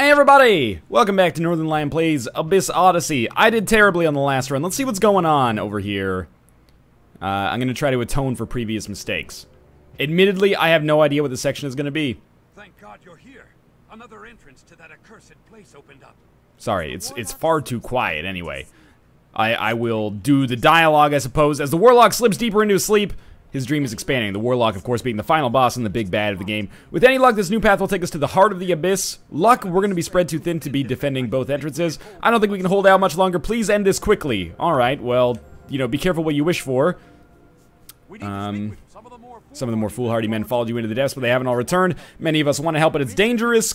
Hi everybody! Welcome back to Northernlion Plays Abyss Odyssey. I did terribly on the last run. Let's see what's going on over here. I'm going to try to atone for previous mistakes. Admittedly, I have no idea what this section is going to be. Thank God you're here. Another entrance to that accursed place opened up. Sorry, it's far too quiet anyway. I will do the dialogue, I suppose. As the Warlock slips deeper into his sleep, his dream is expanding. The Warlock, of course, being the final boss and the big bad of the game. With any luck, this new path will take us to the heart of the Abyss. Luck, we're going to be spread too thin to be defending both entrances. I don't think we can hold out much longer. Please end this quickly. Alright, well, you know, be careful what you wish for. Some of the more foolhardy men followed you into the depths, but they haven't all returned. Many of us want to help, but it's dangerous.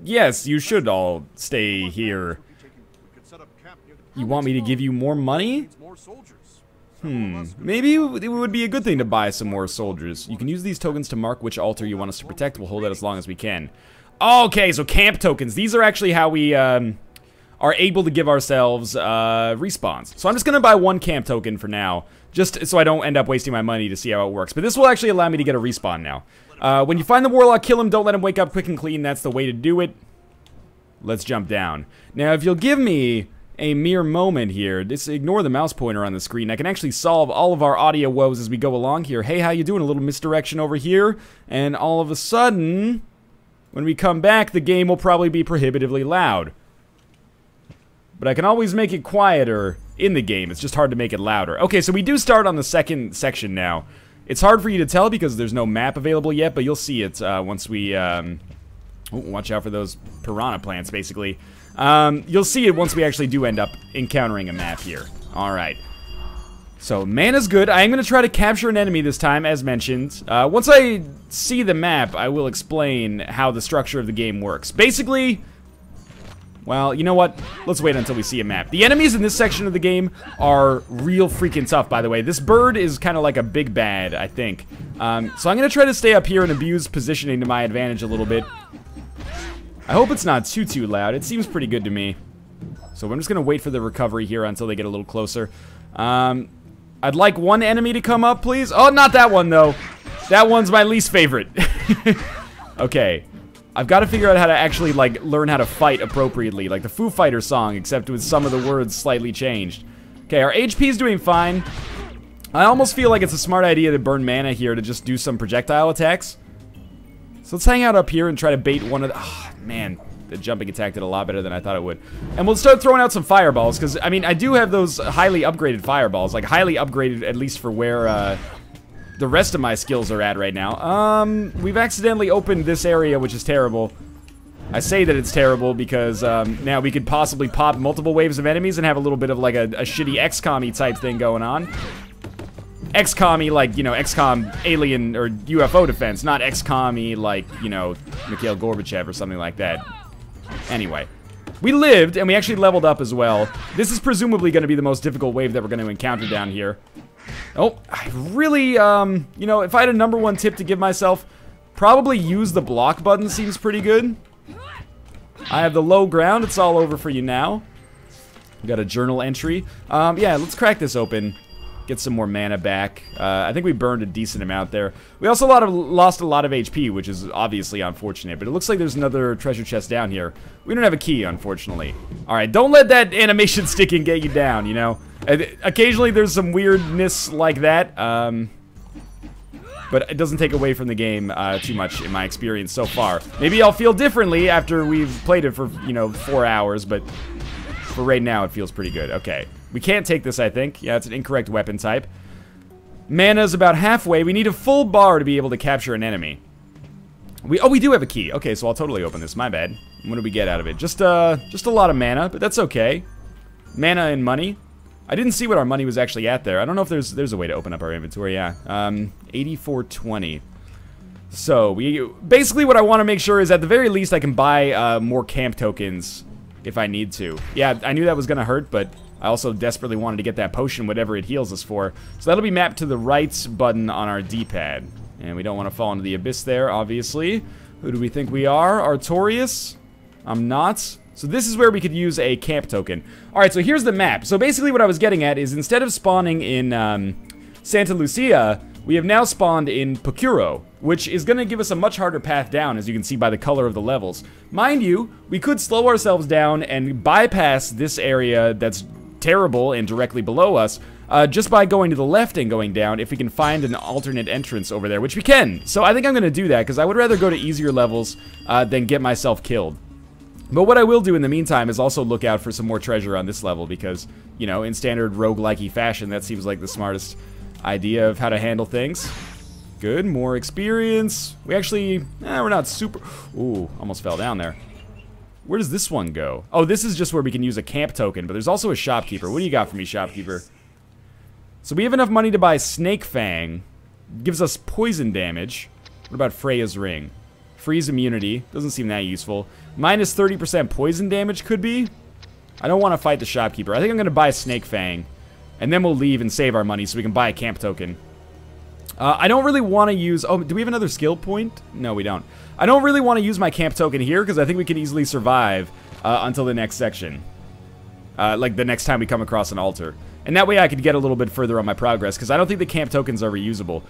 Yes, you should all stay here. You want me to give you more money? Maybe it would be a good thing to buy some more soldiers. You can use these tokens to mark which altar you want us to protect. We'll hold out as long as we can. Okay, so camp tokens. These are actually how we are able to give ourselves respawns. So I'm just going to buy one camp token for now, just so I don't end up wasting my money to see how it works. But this will actually allow me to get a respawn now. When you find the Warlock, kill him. Don't let him wake up quick and clean. That's the way to do it. Let's jump down. Now, if you'll give me a mere moment here, just ignore the mouse pointer on the screen. I can actually solve all of our audio woes as we go along here. Hey, how you doing? A little misdirection over here, and all of a sudden, when we come back, the game will probably be prohibitively loud. But I can always make it quieter in the game. It's just hard to make it louder. Okay, so we do start on the second section now. It's hard for you to tell because there's no map available yet, but you'll see it once we... watch out for those piranha plants, basically. You'll see it once we actually do end up encountering a map here. Alright. So, mana's good. I am going to try to capture an enemy this time, as mentioned. Once I see the map, I will explain how the structure of the game works. Basically, well, you know what? Let's wait until we see a map. The enemies in this section of the game are real freaking tough, by the way. This bird is kind of like a big bad, I think. So I'm going to try to stay up here and abuse positioning to my advantage a little bit. I hope it's not too loud. It seems pretty good to me. So I'm just going to wait for the recovery here until they get a little closer. I'd like one enemy to come up, please. Oh, not that one, though. That one's my least favorite. Okay. I've got to figure out how to actually, like, learn how to fight appropriately. Like the Foo Fighters song, except with some of the words slightly changed. Okay, our HP's doing fine. I almost feel like it's a smart idea to burn mana here to just do some projectile attacks. So let's hang out up here and try to bait one of the... Oh, man, the jumping attack did a lot better than I thought it would. And we'll start throwing out some fireballs, because, I mean, I do have those highly upgraded fireballs. Like, highly upgraded, at least for where the rest of my skills are at right now. We've accidentally opened this area, which is terrible. I say that it's terrible because now we could possibly pop multiple waves of enemies and have a little bit of, like, a shitty XCOM-y type thing going on. XCOM-y like, you know, XCOM alien or UFO defense, not XCOM-y like, you know, Mikhail Gorbachev or something like that. Anyway, we lived and we actually leveled up as well. This is presumably going to be the most difficult wave that we're going to encounter down here. Oh, I really, you know, if I had a #1 tip to give myself, probably use the block button seems pretty good. I have the low ground. It's all over for you now. We got a journal entry. Yeah, let's crack this open. Get some more mana back. I think we burned a decent amount there. We also lost a lot of HP, which is obviously unfortunate. But it looks like there's another treasure chest down here. We don't have a key, unfortunately. Alright, don't let that animation stick and get you down, you know? Occasionally there's some weirdness like that. But it doesn't take away from the game too much in my experience so far. Maybe I'll feel differently after we've played it for, you know, 4 hours. But for right now, it feels pretty good. Okay. We can't take this, I think. Yeah, it's an incorrect weapon type. Mana's about halfway. We need a full bar to be able to capture an enemy. We do have a key. Okay, so I'll totally open this. My bad. What do we get out of it? Just a lot of mana, but that's okay. Mana and money. I didn't see what our money was actually at there. I don't know if there's a way to open up our inventory. Yeah, 8420. So basically what I want to make sure is at the very least I can buy more camp tokens if I need to. Yeah, I knew that was gonna hurt, but I also desperately wanted to get that potion, whatever it heals us for. So that'll be mapped to the right button on our D-pad. And we don't want to fall into the abyss there, obviously. Who do we think we are? Artorius? I'm not. So this is where we could use a camp token. Alright, so here's the map. So basically what I was getting at is instead of spawning in Santa Lucia, we have now spawned in Pocuro, which is going to give us a much harder path down, as you can see by the color of the levels. Mind you, we could slow ourselves down and bypass this area that's terrible and directly below us, just by going to the left and going down if we can find an alternate entrance over there, which we can. So I think I'm going to do that, because I would rather go to easier levels than get myself killed. But what I will do in the meantime is also look out for some more treasure on this level, because, you know, in standard roguelike-y fashion, that seems like the smartest idea of how to handle things. Good, more experience. We actually, we're not super... Ooh, almost fell down there. Where does this one go? Oh, this is just where we can use a camp token, but there's also a shopkeeper. What do you got for me, shopkeeper? So we have enough money to buy Snake Fang. Gives us poison damage. What about Freya's Ring? Freeze immunity. Doesn't seem that useful. Minus 30% poison damage could be. I don't want to fight the shopkeeper. I think I'm going to buy Snake Fang. And then we'll leave and save our money so we can buy a camp token. I don't really want to use... Oh, do we have another skill point? No, we don't. I don't really want to use my camp token here, because I think we can easily survive until the next section. Like the next time we come across an altar. And that way I could get a little bit further on my progress, because I don't think the camp tokens are reusable.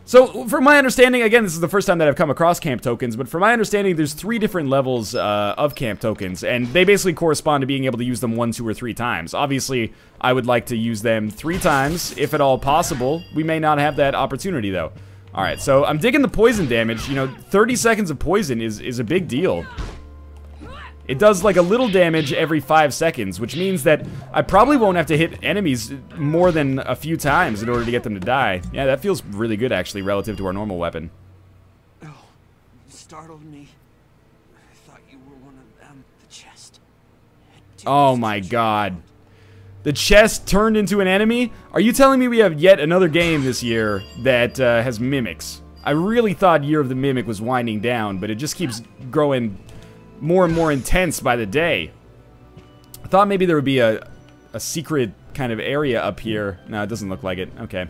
So, from my understanding, again, this is the first time that I've come across camp tokens, but from my understanding, there's 3 different levels of camp tokens, and they basically correspond to being able to use them 1, 2, or 3 times. Obviously, I would like to use them 3 times, if at all possible. We may not have that opportunity, though. Alright, so I'm digging the poison damage. You know, 30 seconds of poison is a big deal. It does like a little damage every 5 seconds, which means that I probably won't have to hit enemies more than a few times in order to get them to die. Yeah, that feels really good, actually, relative to our normal weapon. Oh, you startled me. I thought you were one of them. The chest. Oh my god. The chest turned into an enemy? Are you telling me we have yet another game this year that has mimics? I really thought Year of the Mimic was winding down, but it just keeps growing more and more intense by the day. I thought maybe there would be a secret kind of area up here. No, it doesn't look like it. Okay.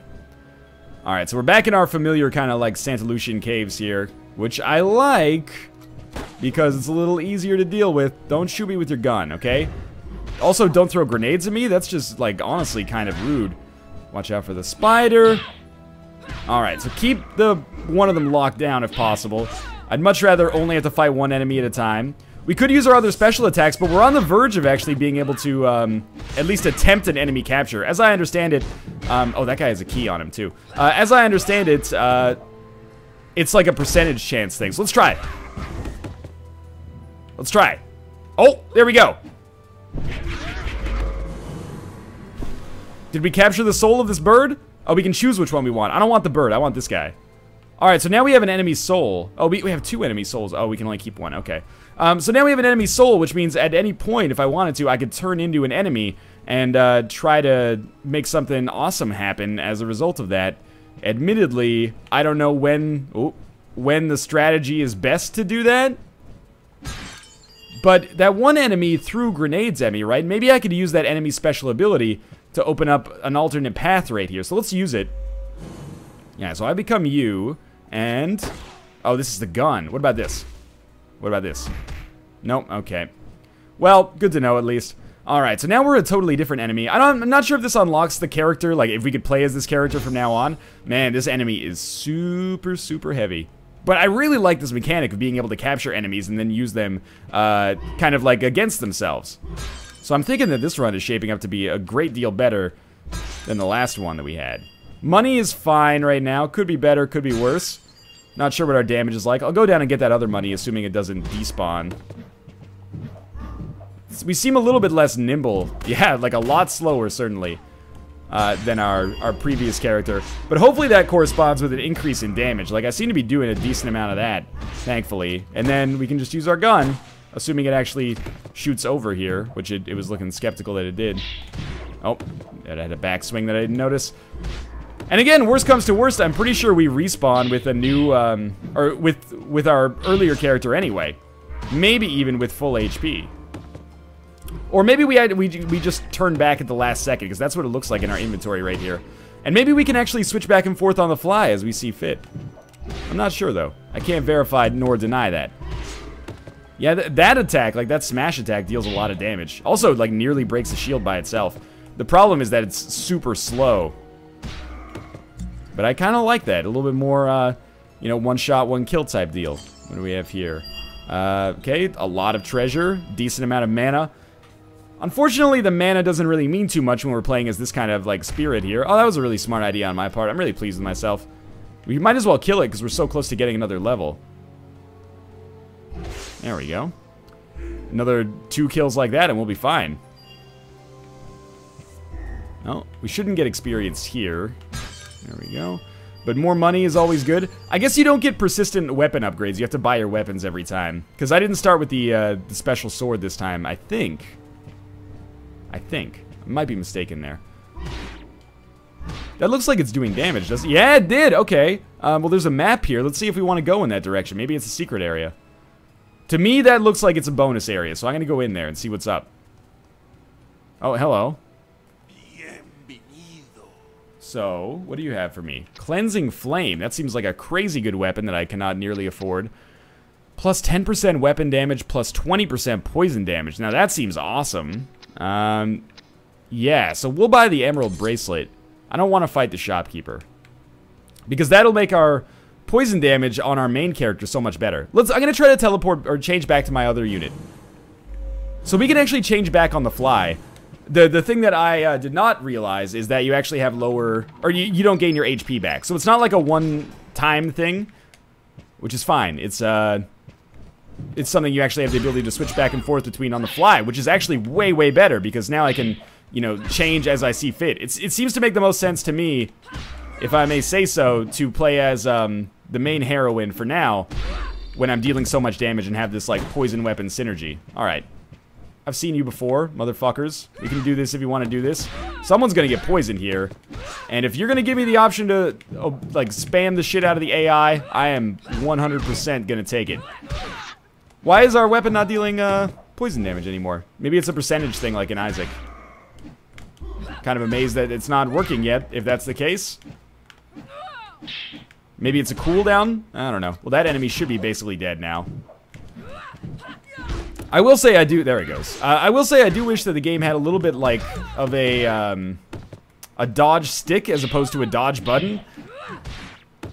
Alright, so we're back in our familiar kind of like Santa Lucian caves here, which I like because it's a little easier to deal with. Don't shoot me with your gun, okay? Also, don't throw grenades at me. That's just, like, honestly kind of rude. Watch out for the spider. Alright, so keep one of them locked down if possible. I'd much rather only have to fight one enemy at a time. We could use our other special attacks, but we're on the verge of actually being able to at least attempt an enemy capture. As I understand it... oh, that guy has a key on him, too. As I understand it, it's like a percentage chance thing. So let's try it. Let's try it. Oh, there we go. Did we capture the soul of this bird? Oh, we can choose which one we want. I don't want the bird. I want this guy. Alright, so now we have an enemy soul. Oh, we have 2 enemy souls. Oh, we can only keep 1. Okay. So now we have an enemy soul, which means at any point, if I wanted to, I could turn into an enemy and try to make something awesome happen as a result of that. Admittedly, I don't know when the strategy is best to do that. But that one enemy threw grenades at me, right? Maybe I could use that enemy special ability to open up an alternate path right here. So let's use it. Yeah, so I become you, and... Oh, this is the gun. What about this? What about this? Nope, okay. Well, good to know at least. Alright, so now we're a totally different enemy. I'm not sure if this unlocks the character, like if we could play as this character from now on. Man, this enemy is super, super heavy. But I really like this mechanic of being able to capture enemies and then use them kind of like against themselves. So I'm thinking that this run is shaping up to be a great deal better than the last one that we had. Money is fine right now. Could be better, could be worse. Not sure what our damage is like. I'll go down and get that other money, assuming it doesn't despawn. We seem a little bit less nimble. Yeah, like a lot slower, certainly, than our previous character. But hopefully that corresponds with an increase in damage. Like, I seem to be doing a decent amount of that, thankfully. And then we can just use our gun, assuming it actually shoots over here, which it was looking skeptical that it did. Oh, it had a backswing that I didn't notice. And again, worst comes to worst, I'm pretty sure we respawn with a new, or with our earlier character anyway. Maybe even with full HP. Or maybe we just turn back at the last second, because that's what it looks like in our inventory right here. And maybe we can actually switch back and forth on the fly as we see fit. I'm not sure, though. I can't verify nor deny that. Yeah, that attack, like that smash attack, deals a lot of damage. Also, like, nearly breaks the shield by itself. The problem is that it's super slow. But I kind of like that. A little bit more you know, one shot, one kill type deal. What do we have here? Okay, a lot of treasure, decent amount of mana. Unfortunately, the mana doesn't really mean too much when we're playing as this kind of, like, spirit here. Oh, that was a really smart idea on my part. I'm really pleased with myself. We might as well kill it because we're so close to getting another level. There we go. Another 2 kills like that and we'll be fine. No, we shouldn't get experience here. There we go. But more money is always good. I guess you don't get persistent weapon upgrades. You have to buy your weapons every time. Because I didn't start with the special sword this time, I think. I might be mistaken there. That looks like it's doing damage, doesn't it? Yeah, it did! Okay. Well, there's a map here. Let's see if we want to go in that direction. Maybe it's a secret area. To me, that looks like it's a bonus area, so I'm going to go in there and see what's up. Oh, hello. So, what do you have for me? Cleansing Flame. That seems like a crazy good weapon that I cannot nearly afford. Plus 10% weapon damage, plus 20% poison damage. Now, that seems awesome. Yeah, so we'll buy the Emerald Bracelet. I don't want to fight the shopkeeper, because that'll make our poison damage on our main character so much better. I'm going to try to teleport or change back to my other unit. So we can actually change back on the fly. The thing that I did not realize is that you actually have lower, or you don't gain your HP back. So it's not like a one-time thing, which is fine. It's something you actually have the ability to switch back and forth between on the fly, which is actually way, way better, because now I can, you know, change as I see fit. It seems to make the most sense to me, if I may say so, to play as the main heroine for now, when I'm dealing so much damage and have this, like, poison weapon synergy. Alright. I've seen you before, motherfuckers. You can do this if you want to do this. Someone's gonna get poisoned here. And if you're gonna give me the option to, like, spam the shit out of the AI, I am 100% gonna take it. Why is our weapon not dealing, poison damage anymore? Maybe it's a percentage thing like in Isaac. Kind of amazed that it's not working yet, if that's the case. Maybe it's a cooldown? I don't know. Well, that enemy should be basically dead now. I will say I do, there it goes. I will say I do wish that the game had a little bit like of a dodge stick as opposed to a dodge button.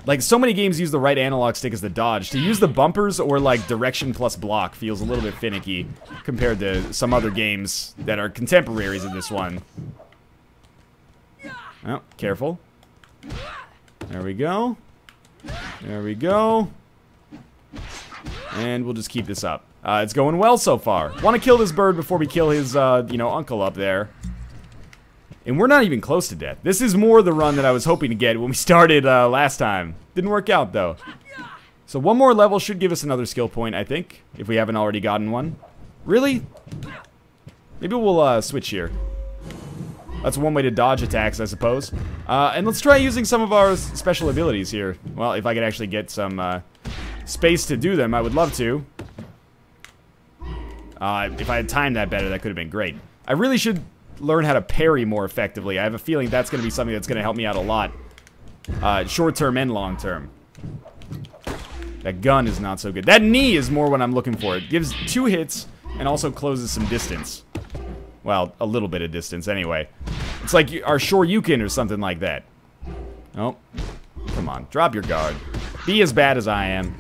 Like, so many games use the right analog stick as the dodge. To use the bumpers or like direction plus block feels a little bit finicky compared to some other games that are contemporaries of this one. Oh, careful. There we go. There we go. And we'll just keep this up. It's going well so far. Want to kill this bird before we kill his, you know, uncle up there. And we're not even close to death. This is more the run that I was hoping to get when we started last time. Didn't work out, though. So one more level should give us another skill point, I think, if we haven't already gotten one. Really? Maybe we'll switch here. That's one way to dodge attacks, I suppose. And let's try using some of our special abilities here. Well, if I could actually get some space to do them, I would love to. If I had timed that better, that could have been great. I really should learn how to parry more effectively. I have a feeling that's going to be something that's going to help me out a lot. Short term and long term. That gun is not so good. That knee is more what I'm looking for. It gives 2 hits and also closes some distance. Well, a little bit of distance anyway. It's like our Shoryuken or something like that. Oh, come on. Drop your guard. Be as bad as I am.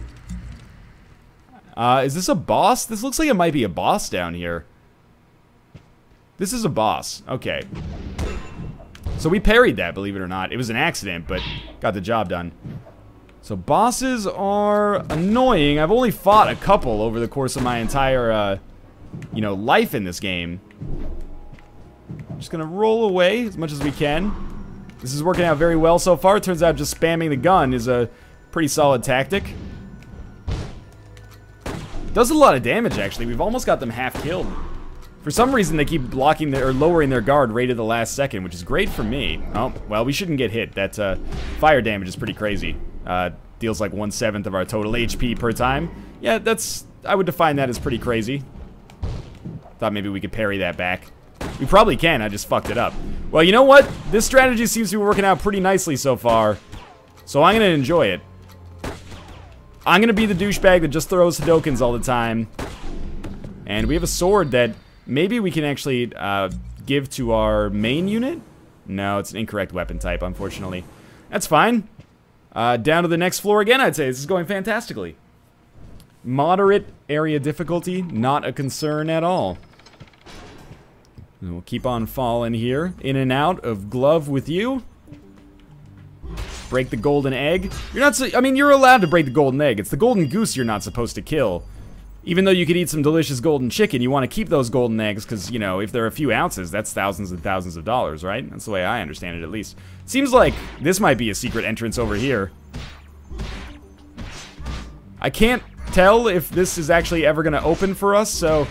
Is this a boss? This looks like it might be a boss down here. This is a boss. Okay. So we parried that, believe it or not. It was an accident, but got the job done. So bosses are annoying. I've only fought a couple over the course of my entire, you know, life in this game. Just gonna roll away as much as we can. This is working out very well so far. It turns out just spamming the gun is a pretty solid tactic. Does a lot of damage, actually. We've almost got them half killed. For some reason, they keep blocking their, or lowering their guard right at the last second, which is great for me. Oh, well, we shouldn't get hit. That fire damage is pretty crazy. Deals like 1/7 of our total HP per time. Yeah, that's, I would define that as pretty crazy. Thought maybe we could parry that back. We probably can, I just fucked it up. Well, you know what? This strategy seems to be working out pretty nicely so far. So I'm gonna enjoy it. I'm gonna be the douchebag that just throws Hadokens all the time. And we have a sword that maybe we can actually give to our main unit? No, it's an incorrect weapon type, unfortunately. That's fine. Down to the next floor again, I'd say. This is going fantastically. Moderate area difficulty, not a concern at all. And we'll keep on falling here. In and out of glove with you. Break the golden egg. You're not, I mean, you're allowed to break the golden egg. It's the golden goose you're not supposed to kill. Even though you could eat some delicious golden chicken, you want to keep those golden eggs because, you know, if they're a few ounces, that's thousands and thousands of dollars, right? That's the way I understand it, at least. Seems like this might be a secret entrance over here. I can't tell if this is actually ever going to open for us, so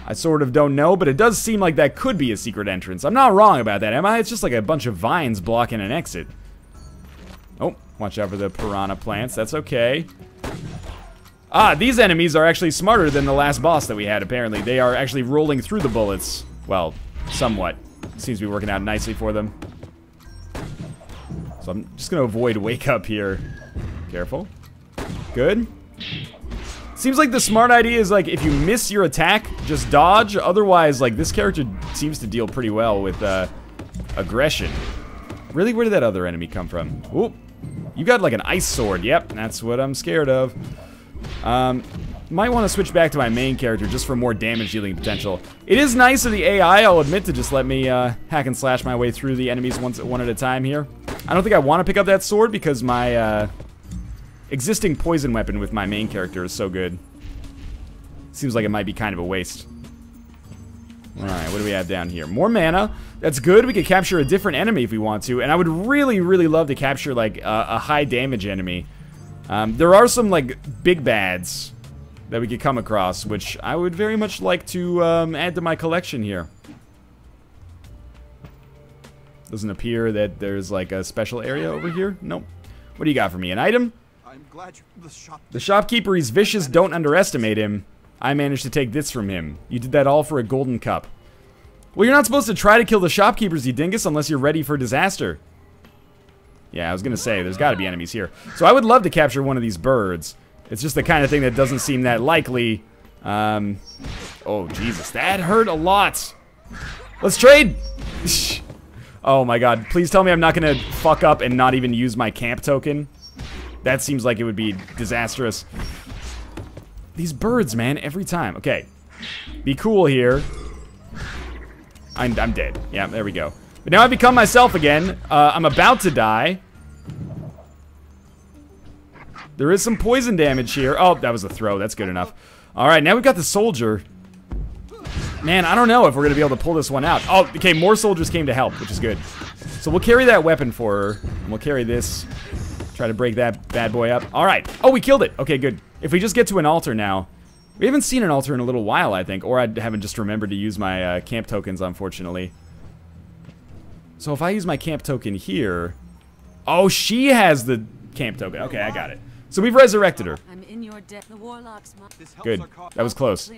I sort of don't know, but it does seem like that could be a secret entrance. I'm not wrong about that, am I? It's just like a bunch of vines blocking an exit. Oh, watch out for the piranha plants. That's okay. Ah, these enemies are actually smarter than the last boss that we had, apparently. They are actually rolling through the bullets. Well, somewhat. Seems to be working out nicely for them. So I'm just going to avoid wake up here. Careful. Good. Seems like the smart idea is, like, if you miss your attack, just dodge. Otherwise, like, this character seems to deal pretty well with aggression. Really? Where did that other enemy come from? Oop. You got, like, an ice sword. Yep, that's what I'm scared of. Might want to switch back to my main character just for more damage dealing potential. It is nice of the AI, I'll admit, to just let me hack and slash my way through the enemies one at a time here. I don't think I want to pick up that sword because my existing poison weapon with my main character is so good. Seems like it might be kind of a waste. Alright, what do we have down here? More mana. That's good. We could capture a different enemy if we want to. And I would really, really love to capture, like, a high damage enemy. There are some, like, big bads that we could come across, which I would very much like to add to my collection here. Doesn't appear that there's, like, a special area over here. Nope. What do you got for me? An item? I'm glad The shopkeeper, he's vicious. Don't underestimate him. I managed to take this from him. You did that all for a golden cup. Well, you're not supposed to try to kill the shopkeepers, you dingus, unless you're ready for disaster. Yeah, I was gonna say, there's gotta be enemies here. So I would love to capture one of these birds. It's just the kind of thing that doesn't seem that likely. Oh, Jesus, that hurt a lot. Let's trade! Oh my god, please tell me I'm not gonna fuck up and not even use my camp token. That seems like it would be disastrous. These birds, man, every time. Okay, be cool here. I'm dead. Yeah, there we go. But now I've become myself again. I'm about to die. There is some poison damage here. Oh, that was a throw. That's good enough. Alright, now we've got the soldier. Man, I don't know if we're going to be able to pull this one out. Oh, okay, more soldiers came to help, which is good. So we'll carry that weapon for her. And we'll carry this. Try to break that bad boy up. Alright. Oh, we killed it. Okay, good. If we just get to an altar now. We haven't seen an altar in a little while, I think. Or I haven't just remembered to use my camp tokens, unfortunately. So if I use my camp token here... Oh, she has the camp token. Okay, I got it. So we've resurrected her. I'm in your debt. The warlocks. Good. That was close.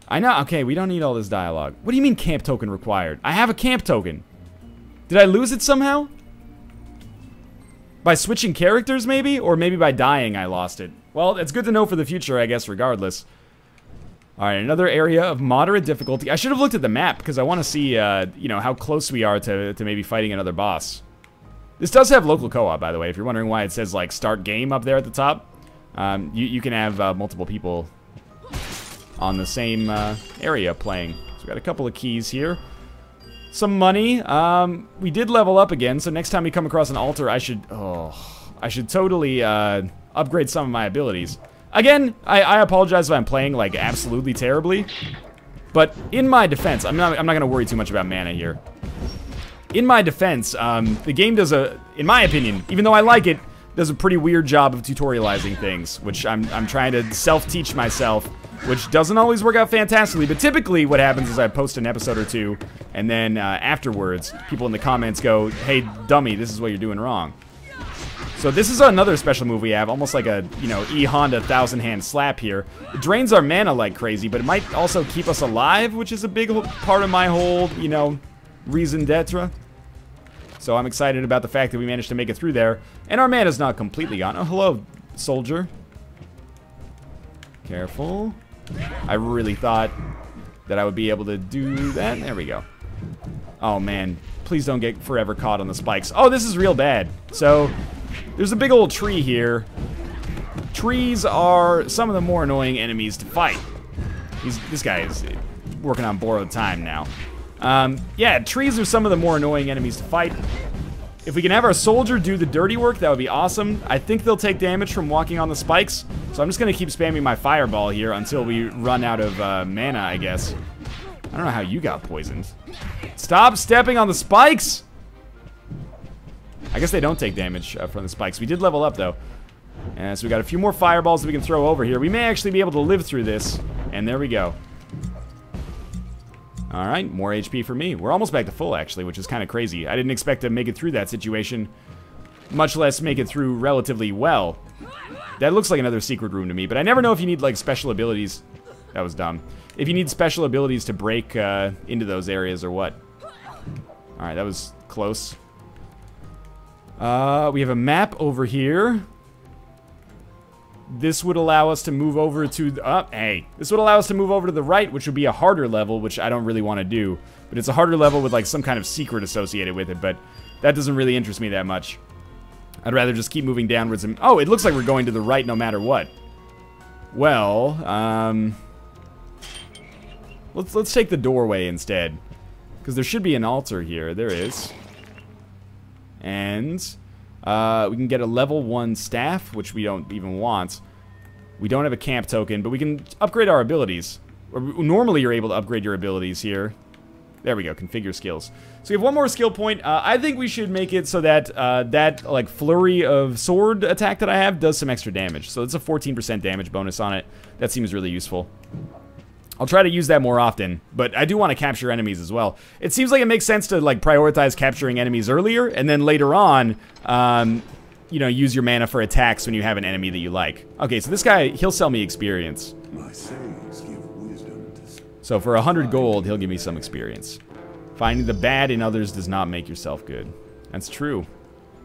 I know. Okay, we don't need all this dialogue. What do you mean camp token required? I have a camp token. Did I lose it somehow? By switching characters, maybe? Or maybe by dying I lost it. Well, it's good to know for the future, I guess, regardless. Alright, another area of moderate difficulty. I should have looked at the map, because I want to see, you know, how close we are to maybe fighting another boss. This does have local co-op, by the way, if you're wondering why it says, like, start game up there at the top. You can have multiple people on the same area playing. So we got a couple of keys here. Some money. We did level up again, so next time we come across an altar, I should totally upgrade some of my abilities. Again, I apologize if I'm playing, like, absolutely terribly. But in my defense, I'm not gonna worry too much about mana here. In my defense, the game does in my opinion, even though I like it, does a pretty weird job of tutorializing things, which I'm trying to self-teach myself, which doesn't always work out fantastically, but typically what happens is I post an episode or two, and then afterwards, people in the comments go, hey, dummy, this is what you're doing wrong. So this is another special move we have, almost like a, you know, E-Honda 1,000-hand slap here. It drains our mana like crazy, but it might also keep us alive, which is a big part of my whole, you know, reason d'etre. So I'm excited about the fact that we managed to make it through there. And our mana's not completely gone. Oh, hello, soldier. Careful. I really thought that I would be able to do that. There we go. Oh, man. Please don't get forever caught on the spikes. Oh, this is real bad. So, There's a big old tree here. Trees are some of the more annoying enemies to fight. This guy is working on borrowed time now. Yeah, trees are some of the more annoying enemies to fight. If we can have our soldier do the dirty work, that would be awesome. I think they'll take damage from walking on the spikes, so I'm just going to keep spamming my fireball here until we run out of mana, I guess. I don't know how you got poisoned. Stop stepping on the spikes! I guess they don't take damage from the spikes. We did level up, though. And so we got a few more fireballs that we can throw over here. We may actually be able to live through this. And there we go. Alright, more HP for me. We're almost back to full, actually, which is kind of crazy. I didn't expect to make it through that situation, much less make it through relatively well. That looks like another secret room to me, but I never know if you need, like, special abilities. That was dumb. If you need special abilities to break into those areas or what. Alright, that was close. We have a map over here. This would allow us to move over to the, this would allow us to move over to the right, which would be a harder level, which I don't really want to do. But it's a harder level with like some kind of secret associated with it, but that doesn't really interest me that much. I'd rather just keep moving downwards and, oh, it looks like we're going to the right no matter what. Well, let's take the doorway instead, because there should be an altar here. There is. And we can get a level 1 staff, which we don't even want. We don't have a camp token, but we can upgrade our abilities. Normally you're able to upgrade your abilities here. There we go, configure skills. So we have one more skill point. I think we should make it so that that like flurry of sword attack that I have does some extra damage. So it's a 14% damage bonus on it. That seems really useful. I'll try to use that more often, but I do want to capture enemies as well. It seems like it makes sense to like prioritize capturing enemies earlier, and then later on, you know, use your mana for attacks when you have an enemy that you like. Okay, so this guy, he'll sell me experience. My sayings give wisdom to... So for 100 gold, he'll give me some experience. Finding the bad in others does not make yourself good. That's true.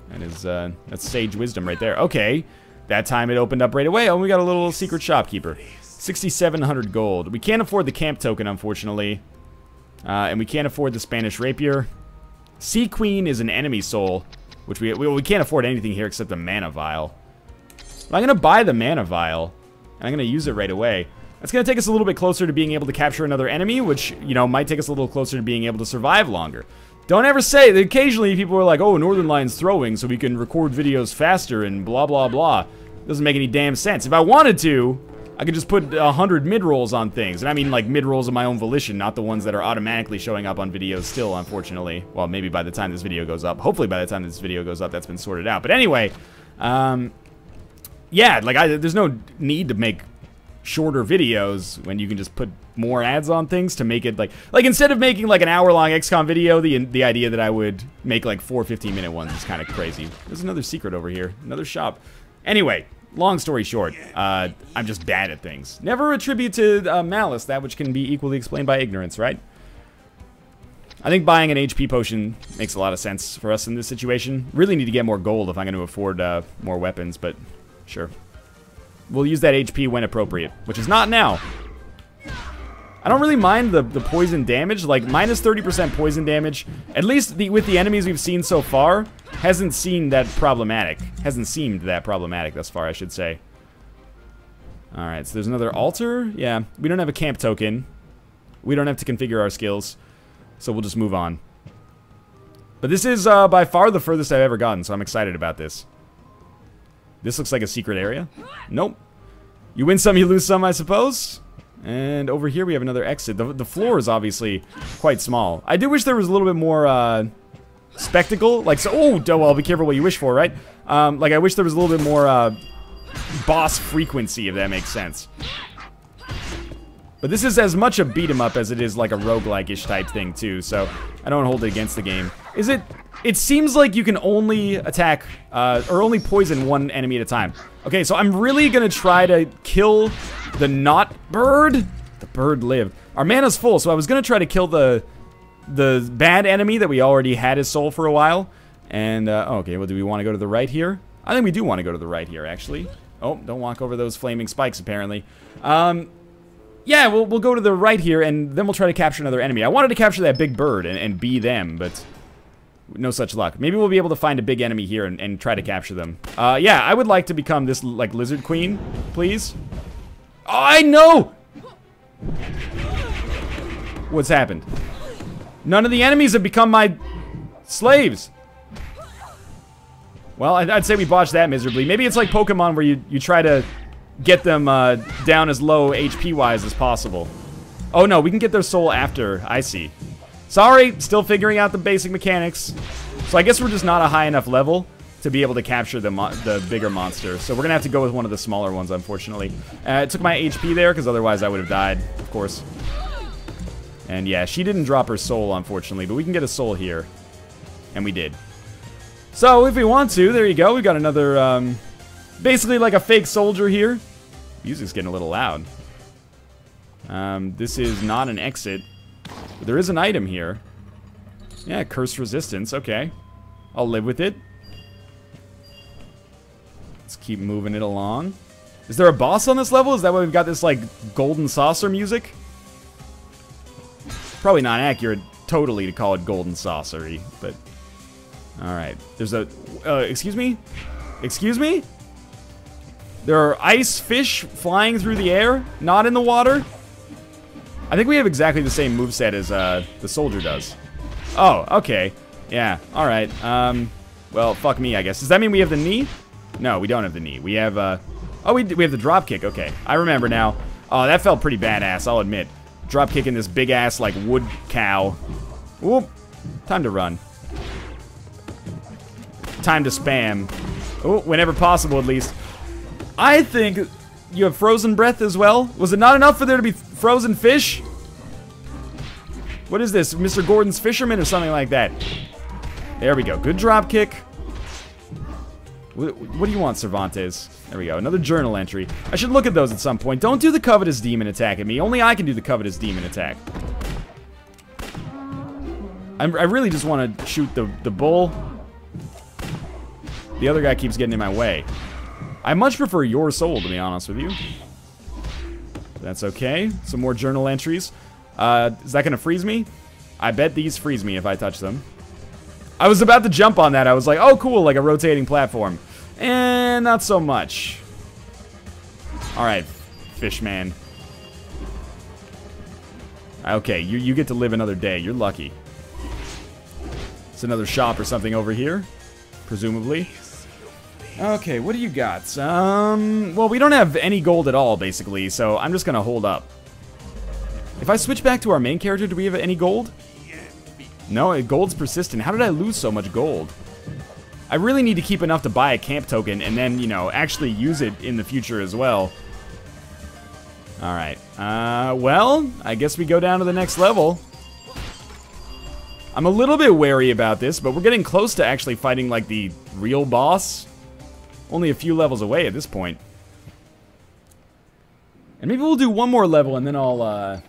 That is, that's sage wisdom right there. Okay, that time it opened up right away. Oh, we got a little secret shopkeeper. 6,700 gold. We can't afford the camp token, unfortunately. And we can't afford the Spanish rapier. Sea Queen is an enemy soul, which we can't afford anything here except the mana vial. But I'm going to buy the mana vial, and I'm going to use it right away. That's going to take us a little bit closer to being able to capture another enemy, which, you know, might take us a little closer to being able to survive longer. Don't ever say, occasionally people are like, oh, Northernlion's throwing so we can record videos faster and blah, blah, blah. Doesn't make any damn sense. If I wanted to, I could just put 100 mid-rolls on things. And I mean, like, mid-rolls of my own volition, not the ones that are automatically showing up on videos still, unfortunately. Well, maybe by the time this video goes up. Hopefully by the time this video goes up, that's been sorted out. But anyway, yeah, like, there's no need to make shorter videos when you can just put more ads on things to make it, like instead of making, like, an hour-long XCOM video, the idea that I would make, like, 4 15-minute ones is kind of crazy. There's another secret over here. Another shop. Anyway. Long story short, I'm just bad at things. Never attribute to malice that which can be equally explained by ignorance, right? I think buying an HP potion makes a lot of sense for us in this situation. Really need to get more gold if I'm going to afford more weapons, but sure. We'll use that HP when appropriate, which is not now. I don't really mind the poison damage, like minus 30% poison damage, at least with the enemies we've seen so far, hasn't seemed that problematic. Hasn't seemed that problematic thus far, I should say. Alright, so there's another altar. Yeah, we don't have a camp token. We don't have to configure our skills, so we'll just move on. But this is by far the furthest I've ever gotten, so I'm excited about this. This looks like a secret area. Nope. You win some, you lose some, I suppose. And over here we have another exit. The floor is obviously quite small. I do wish there was a little bit more spectacle. Like, so, oh, well, be careful what you wish for, right? Like, I wish there was a little bit more boss frequency, if that makes sense. But this is as much a beat-em-up as it is like a roguelike-ish type thing, too. So I don't hold it against the game. Is it... It seems like you can only attack, or only poison one enemy at a time. Okay, so I'm really gonna try to kill the not bird. The bird lived. Our mana's full, so I was gonna try to kill the bad enemy that we already had his soul for a while. And, okay, well, do we want to go to the right here? I think we do want to go to the right here, actually. Oh, don't walk over those flaming spikes, apparently. Yeah, we'll go to the right here, and then we'll try to capture another enemy. I wanted to capture that big bird and be them, but... No such luck. Maybe we'll be able to find a big enemy here and try to capture them. Yeah, I would like to become this, like, lizard queen, please. Oh, I know! What's happened? None of the enemies have become my slaves. Well, I'd say we botched that miserably. Maybe it's like Pokemon where you try to get them down as low HP-wise as possible. Oh, no, we can get their soul after. I see. Sorry, still figuring out the basic mechanics. So I guess we're just not a high enough level to be able to capture the bigger monster. So we're gonna have to go with one of the smaller ones, unfortunately. It took my HP there, because otherwise I would have died, of course. And yeah, she didn't drop her soul, unfortunately, but we can get a soul here. And we did. So if we want to, there you go. We've got another, basically like a fake soldier here. Music's getting a little loud. This is not an exit. But there is an item here. Yeah, curse resistance. Okay. I'll live with it. Let's keep moving it along. Is there a boss on this level? Is that why we've got this, like, golden saucer music? Probably not accurate totally to call it golden saucery, but... Alright. There's a... excuse me? Excuse me? There are ice fish flying through the air, not in the water? I think we have exactly the same moveset as the soldier does. Oh, okay. Yeah, alright. Well, fuck me, I guess. Does that mean we have the knee? No, we don't have the knee. We have, oh, we have the drop kick. Okay, I remember now. Oh, that felt pretty badass, I'll admit. Drop kicking this big-ass, like, wood cow. Whoop. Time to run. Time to spam. Oh, whenever possible, at least. I think you have frozen breath as well. Was it not enough for there to be frozen fish? What is this, Mr. Gordon's Fisherman or something like that? There we go. Good drop kick. What do you want, Cervantes? There we go. Another journal entry. I should look at those at some point. Don't do the covetous demon attack at me. Only I can do the covetous demon attack. I really just want to shoot the bull. The other guy keeps getting in my way. I much prefer your soul, to be honest with you. That's okay. Some more journal entries. Is that going to freeze me? I bet these freeze me if I touch them. I was about to jump on that. I was like, oh, cool, like a rotating platform. And not so much. Alright, Fishman. Okay, you get to live another day. You're lucky. It's another shop or something over here, presumably. Okay, what do you got? Well, we don't have any gold at all, basically, so I'm just gonna hold up. If I switch back to our main character, do we have any gold? No, gold's persistent. How did I lose so much gold? I really need to keep enough to buy a camp token and then, you know, actually use it in the future as well. Alright. Well, I guess we go down to the next level. I'm a little bit wary about this, but we're getting close to actually fighting, like, the real boss. Only a few levels away at this point. And maybe we'll do one more level and then I'll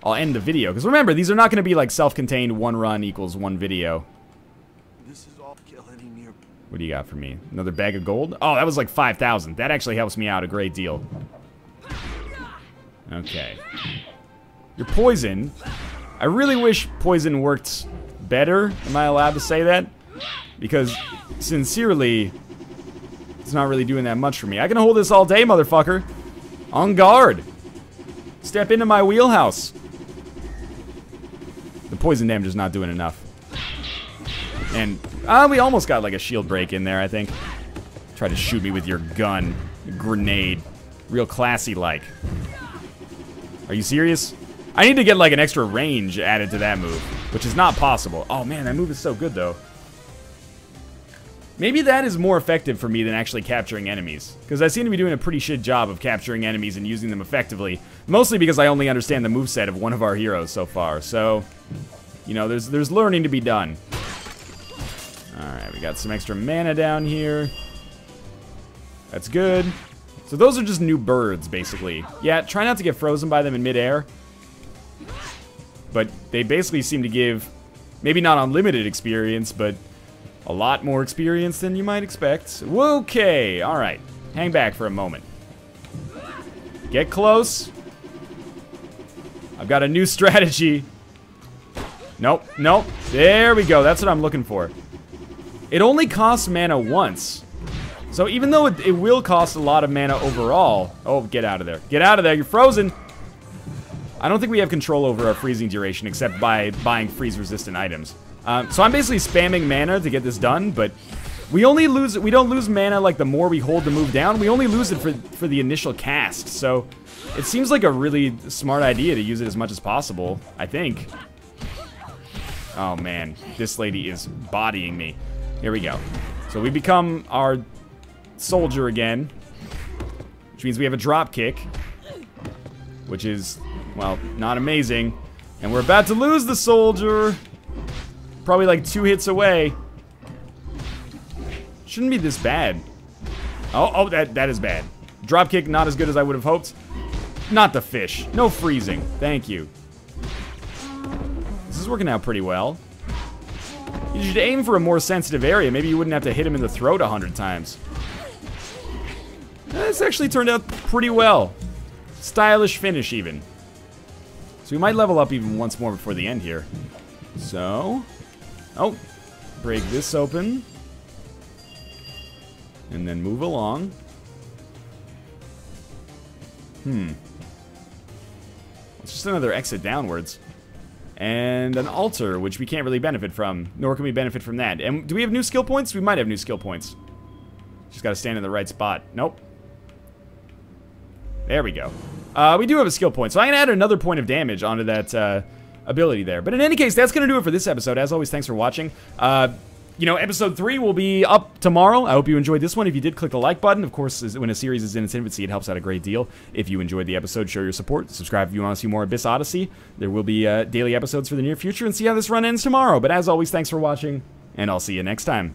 end the video. Because remember, these are not going to be like self-contained one run equals one video. This is all kill any near. What do you got for me? Another bag of gold? Oh, that was like 5,000. That actually helps me out a great deal. Okay. You're poison. I really wish poison worked better. Am I allowed to say that? Because, sincerely, it's not really doing that much for me. I can hold this all day, motherfucker. On guard. Step into my wheelhouse. The poison damage is not doing enough. And, we almost got like a shield break in there, I think. Try to shoot me with your gun. Grenade. Real classy-like. Are you serious? I need to get like an extra range added to that move, which is not possible. Oh man, that move is so good though. Maybe that is more effective for me than actually capturing enemies, because I seem to be doing a pretty shit job of capturing enemies and using them effectively, mostly because I only understand the moveset of one of our heroes so far, so, you know, there's learning to be done. Alright, we got some extra mana down here. That's good. So those are just new birds, basically. Yeah, try not to get frozen by them in midair. But they basically seem to give, maybe not unlimited experience, but a lot more experience than you might expect. Okay, alright. Hang back for a moment. Get close. I've got a new strategy. Nope, nope. There we go. That's what I'm looking for. It only costs mana once. So even though it will cost a lot of mana overall... Oh, get out of there. Get out of there. You're frozen. I don't think we have control over our freezing duration except by buying freeze-resistant items. So I'm basically spamming mana to get this done, but we don't lose mana like the more we hold the move down. We only lose it for the initial cast. So it seems like a really smart idea to use it as much as possible, I think. Oh man, this lady is bodying me. Here we go. So we become our soldier again, which means we have a drop kick, which is, well, not amazing. And we're about to lose the soldier. Probably like 2 hits away. Shouldn't be this bad. Oh, that is bad. Drop kick, not as good as I would have hoped. Not the fish. No freezing. Thank you. This is working out pretty well. You should aim for a more sensitive area. Maybe you wouldn't have to hit him in the throat 100 times. This actually turned out pretty well. Stylish finish, even. So we might level up even once more before the end here. So... Oh. Break this open. And then move along. It's just another exit downwards. And an altar, which we can't really benefit from. Nor can we benefit from that. And do we have new skill points? We might have new skill points. Just gotta stand in the right spot. Nope. There we go. We do have a skill point, so I'm gonna add another point of damage onto that ability there. But in any case, that's gonna do it for this episode. As always, thanks for watching. You know, episode 3 will be up tomorrow. I hope you enjoyed this one. If you did, click the like button. Of course, when a series is in its infancy, it helps out a great deal. If you enjoyed the episode, show your support. Subscribe if you want to see more Abyss Odyssey. There will be daily episodes for the near future, and see how this run ends tomorrow. But as always, thanks for watching, and I'll see you next time.